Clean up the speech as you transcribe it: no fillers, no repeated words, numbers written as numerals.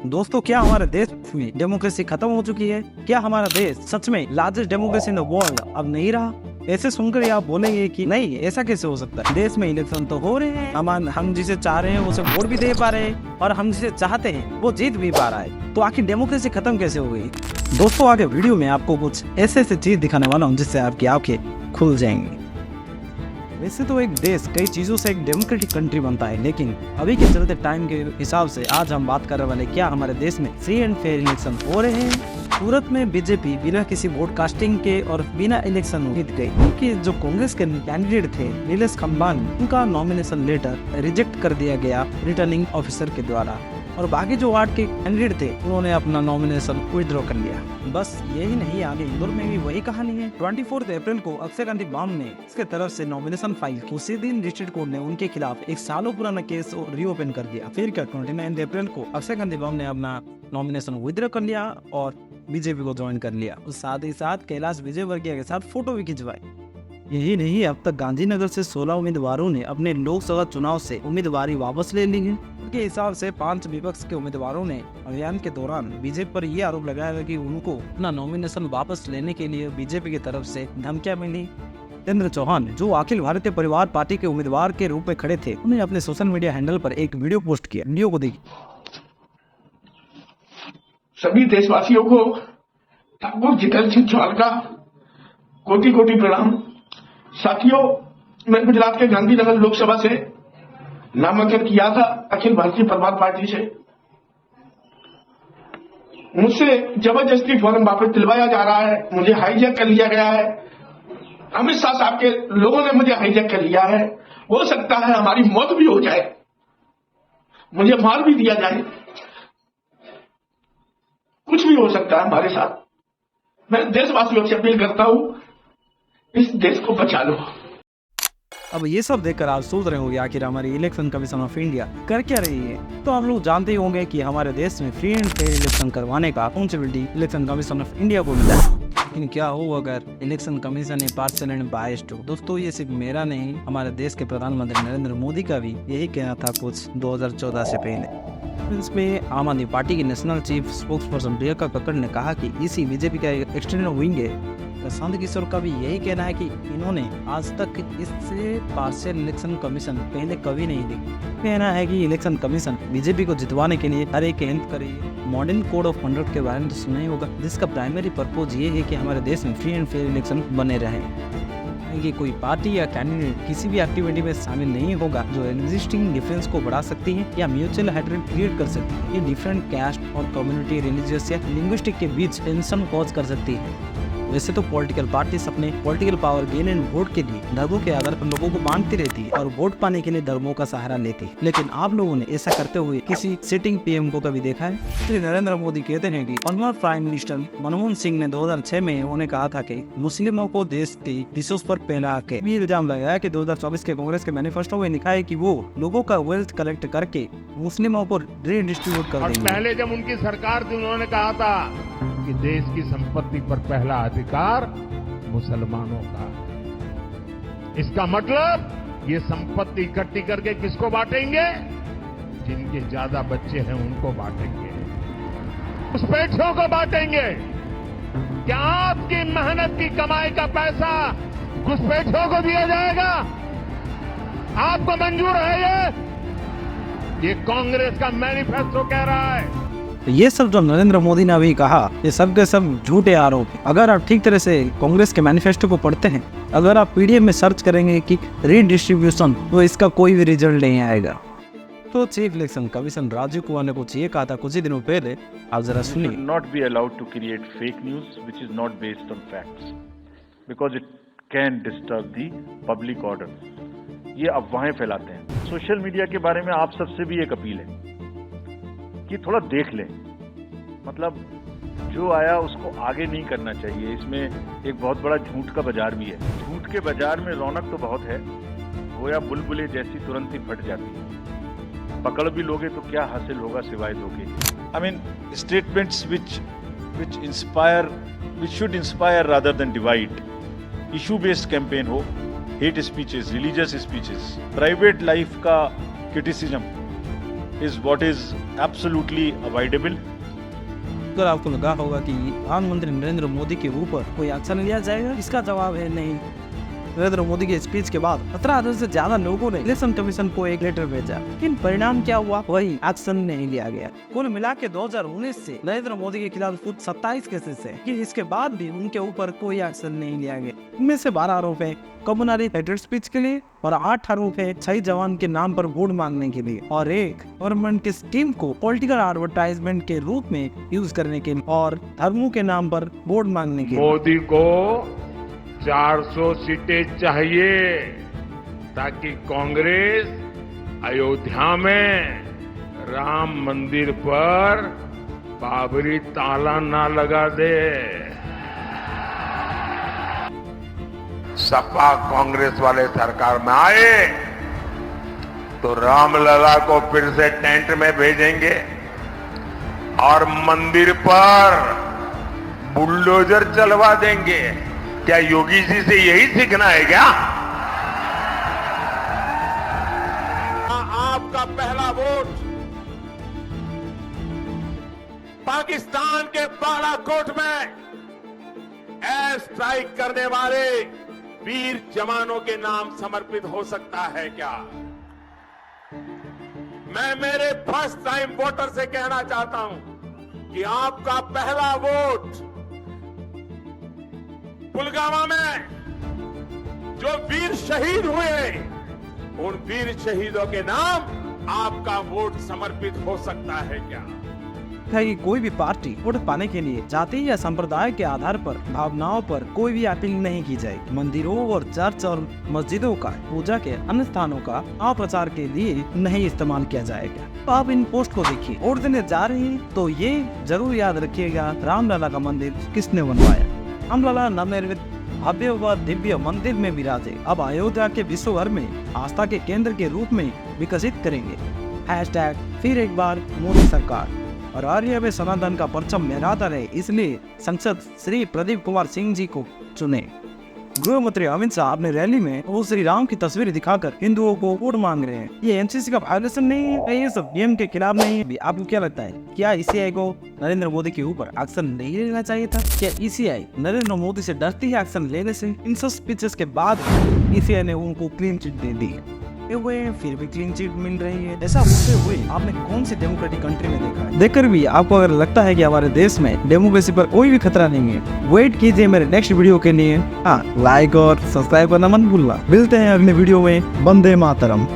दोस्तों, क्या हमारे देश में डेमोक्रेसी खत्म हो चुकी है? क्या हमारा देश सच में largest democracy in the world अब नहीं रहा? ऐसे सुनकर आप बोलेंगे कि नहीं, ऐसा कैसे हो सकता है? देश में इलेक्शन तो हो रहे हैं, हम जिसे चाह रहे हैं उसे वोट भी दे पा रहे हैं और हम जिसे चाहते हैं वो जीत भी पा रहा है। तो आखिर डेमोक्रेसी खत्म कैसे हो गई? दोस्तों, आगे वीडियो में आपको कुछ ऐसे चीज दिखाने वाला हूँ जिससे आपकी आंखें खुल जाएंगी। वैसे तो एक देश कई चीजों से एक डेमोक्रेटिक कंट्री बनता है, लेकिन अभी के चलते टाइम के हिसाब से आज हम बात करने वाले क्या हमारे देश में फ्री एंड फेयर इलेक्शन हो रहे हैं। सूरत में बीजेपी बिना किसी वोट कास्टिंग के और बिना इलेक्शन जीत गई, क्योंकि जो कांग्रेस के कैंडिडेट थे नीलेश खंबानी, उनका नॉमिनेशन लेटर रिजेक्ट कर दिया गया रिटर्निंग ऑफिसर के द्वारा, और बाकी जो वार्ड के कैंडिडेट थे उन्होंने अपना नॉमिनेशन विथड्रॉ कर लिया। बस यही नहीं, आगे इंदौर में भी वही कहानी है। 24 अप्रैल को अक्षय कांति बाम ने इसके तरफ से नॉमिनेशन फाइल की। उसी दिन डिस्ट्रिक्ट कोर्ट ने उनके खिलाफ एक सालों पुराना केस रीओपन कर दिया। फिर क्या 29 अप्रैल को अक्षय कांति बाम ने अपना नॉमिनेशन विथड्रॉ कर लिया और बीजेपी को ज्वाइन कर लिया। साथ ही साथ कैलाश विजयवर्गीय के साथ फोटो भी खिंचवाई। यही नहीं, अब तक गांधीनगर से 16 उम्मीदवारों ने अपने लोकसभा चुनाव से उम्मीदवारी वापस ले ली है। उनके हिसाब से 5 विपक्ष के उम्मीदवारों ने अभियान के दौरान बीजेपी पर यह आरोप लगाया है कि उनको अपना नॉमिनेशन वापस लेने के लिए बीजेपी की तरफ से धमकियां मिली। जितेंद्र चौहान, जो अखिल भारतीय परिवार पार्टी के उम्मीदवार के रूप में खड़े थे, उन्हें अपने सोशल मीडिया हैंडल पर एक वीडियो पोस्ट किया। वीडियो को देखिए। सभी देशवासियों को ठाकुर जितेंद्र सिंह चौहान का कोटि कोटि प्रणाम। साथियों, मैं गुजरात के गांधीनगर लोकसभा से नामांकन किया था अखिल भारतीय परिवार पार्टी से। मुझसे जबरदस्ती फॉर्म वापस दिलवाया जा रहा है, मुझे हाईजैक कर लिया गया है। अमित शाह साहब के लोगों ने मुझे हाईजैक कर लिया है। हो सकता है हमारी मौत भी हो जाए, मुझे मार भी दिया जाए, कुछ भी हो सकता है हमारे साथ। मैं देशवासियों से अपील करता हूं, इस देश को बचा लो। अब ये सब देखकर आप सोच रहे होंगे आखिर हमारी इलेक्शन कमीशन ऑफ इंडिया कर क्या रही है। तो आप लोग जानते ही होंगे कि हमारे देश में फ्री एंड फेयर इलेक्शन करवाने का responsibility election commission of India को मिला। लेकिन क्या हो अगर इलेक्शन कमीशन है पार्शियल एंड बायस्ड हो? दोस्तों, ये सिर्फ मेरा नहीं, हमारे देश के प्रधानमंत्री नरेंद्र मोदी का भी यही कहना था कुछ 2014 से पहले। इसमें आम आदमी पार्टी की national chief spokes person Priyanka Kakkar ने कहा कि इसी बीजेपी का एक्सटेंडेड विंग है। प्रशांत किशोर का भी यही कहना है कि इन्होंने आज तक इससे पार्शियल इलेक्शन कमीशन पहले कभी नहीं देखी। कहना है कि इलेक्शन कमीशन बीजेपी को जितवाने के लिए हर एक हेल्प करेगी। मॉडर्न कोड ऑफ कंडक्ट के बारे में तो सुना ही होगा, जिसका प्राइमरी पर्पज ये है कि हमारे देश में फ्री एंड फेयर इलेक्शन बने रहे, कि कोई पार्टी या कैंडिडेट किसी भी एक्टिविटी में शामिल नहीं होगा जो एग्जिस्टिंग डिफरेंस को बढ़ा सकती है या म्यूचुअल हेट्रेड क्रिएट कर सकती है। ये डिफरेंट कास्ट और कम्युनिटी, रिलीजियस या लिंग्विस्टिक के बीच टेंशन कॉज कर सकती है। वैसे तो पॉलिटिकल पार्टीज अपने political power gain and vote के लिए धर्मों के आधार पर लोगों को बांटती रहती है और वोट पाने के लिए धर्मों का सहारा लेती है। लेकिन आप लोगों ने ऐसा करते हुए किसी सिटिंग पीएम को कभी देखा है? श्री नरेंद्र मोदी कहते हैं कि former prime minister Manmohan Singh ने 2006 में उन्हें कहा था कि मुस्लिमों को देश के रिसोर्स पर पहला के भी इल्जाम लगाया कि 2024 के कांग्रेस के मैनिफेस्टो में लिखा है कि वो लोगों का वेल्थ कलेक्ट करके मुस्लिमों को रीडिस्ट्रीब्यूट कर देंगे। पहले जब उनकी सरकार थी उन्होंने कहा था कि देश की संपत्ति पर पहला अधिकार मुसलमानों का। इसका मतलब ये संपत्ति इकट्ठी करके किसको बांटेंगे? जिनके ज्यादा बच्चे हैं उनको बांटेंगे, घुसपैठियों को बांटेंगे। क्या आपकी मेहनत की कमाई का पैसा घुसपैठियों को दिया जाएगा? आपको मंजूर है? ये कांग्रेस का मैनिफेस्टो कह रहा है। ये सब जो नरेंद्र मोदी ने अभी कहा, ये सब के सब झूठे आरोप हैं। अगर आप ठीक तरह से कांग्रेस के मैनिफेस्टो को पढ़ते हैं, अगर आप पीडीएफ में सर्च करेंगे कि रीडिस्ट्रीब्यूशन, तो इसका कोई भी रिजल्ट नहीं आएगा। तो chief election commission Rajiv Kumar ने कुछ ये कहा था कुछ ही दिनों पहले, आप जरा सुनिए। Not be allowed to create fake news which is not based on facts because it can disturb the public order. ये अफवाहें फैलाते हैं। सोशल मीडिया के बारे में आप सबसे भी एक अपील है कि थोड़ा देख लें, मतलब जो आया उसको आगे नहीं करना चाहिए। इसमें एक बहुत बड़ा झूठ का बाजार भी है। झूठ के बाजार में रौनक तो बहुत है, गोया बुलबुले जैसी तुरंत ही फट जाती है। पकड़ भी लोगे तो क्या हासिल होगा सिवाय धोखे। I mean statements which should inspire rather than divide. Issue based campaign हो, hate speeches, religious speeches, private life का criticism is what is absolutely avoidable. अगर आपको लगा होगा कि प्रधानमंत्री नरेंद्र मोदी के ऊपर कोई एक्शन लिया जाएगा, इसका जवाब है नहीं। नरेंद्र मोदी के स्पीच के बाद 17,000 से ज्यादा लोगों ने इलेक्शन कमीशन को एक लेटर भेजा, लेकिन परिणाम क्या हुआ? वही एक्शन नहीं लिया गया। कुल मिला के 2019 से नरेंद्र मोदी के खिलाफ कुल 27 केसेस है, कि इसके बाद भी उनके ऊपर कोई एक्शन नहीं लिया गया। इनमें से 12 आरोप है कम्युनरी हेटेड स्पीच के लिए और 8 आरोप है शहीद जवान के नाम पर वोट मांगने के लिए और एक गवर्नमेंट की स्कीम को पॉलिटिकल एडवर्टाइजमेंट के रूप में यूज करने के लिए और धर्मों के नाम पर वोट मांगने के लिए। मोदी को 400 सीटें चाहिए ताकि कांग्रेस अयोध्या में राम मंदिर पर बाबरी ताला ना लगा दे। सपा कांग्रेस वाले सरकार में आए तो रामलला को फिर से टेंट में भेजेंगे और मंदिर पर बुलडोजर चलवा देंगे। क्या योगी जी से यही सीखना है क्या? आपका पहला वोट पाकिस्तान के बालाकोट में एयर स्ट्राइक करने वाले वीर जवानों के नाम समर्पित हो सकता है क्या? मैं मेरे फर्स्ट टाइम वोटर से कहना चाहता हूं कि आपका पहला वोट पुलवामा में जो वीर शहीद हुए, उन वीर शहीदों के नाम आपका वोट समर्पित हो सकता है क्या? है कि कोई भी पार्टी वोट पाने के लिए जाति या संप्रदाय के आधार पर भावनाओं पर कोई भी अपील नहीं की जाएगी। मंदिरों और चर्च और मस्जिदों का पूजा के अन्य स्थानों का अप्रचार के लिए नहीं इस्तेमाल किया जाएगा। तो आप इन पोस्ट को देखिए। वोट देने जा रहे हैं तो ये जरूर याद रखिएगा, रामलला का मंदिर किसने बनवाया? रामलला नवनिर्मित भव्य व दिव्य मंदिर में विराजे, अब अयोध्या के विश्व भर में आस्था के केंद्र के रूप में विकसित करेंगे। हैशटैग फिर एक बार मोदी सरकार। और आर्य में सनातन का परचम लहराता रहे, इसलिए संसद श्री प्रदीप कुमार सिंह जी को चुने। गृह मंत्री अमित शाह अपने रैली में वो श्री राम की तस्वीर दिखाकर हिंदुओं को वोट मांग रहे हैं। ये एमसीसी का वायलेशन नहीं है, ये सब नियम के खिलाफ नहीं है। आपको क्या लगता है, क्या ईसीआई को नरेंद्र मोदी के ऊपर एक्शन नहीं लेना चाहिए था? क्या ईसीआई नरेंद्र मोदी से डरती है एक्शन लेने से? इन सब स्पीचेस के बाद ईसीआई ने उनको क्लीन चिट दे दी, फिर भी क्लीन चिट मिल रही है। ऐसा होते हुए आपने कौन सी डेमोक्रेटिक कंट्री में देखा है? देखकर भी आपको अगर लगता है कि हमारे देश में डेमोक्रेसी पर कोई भी खतरा नहीं है, वेट कीजिए मेरे नेक्स्ट वीडियो के लिए। हाँ, लाइक और सब्सक्राइब करना मत भूलना। मिलते हैं अगले वीडियो में। वंदे मातरम।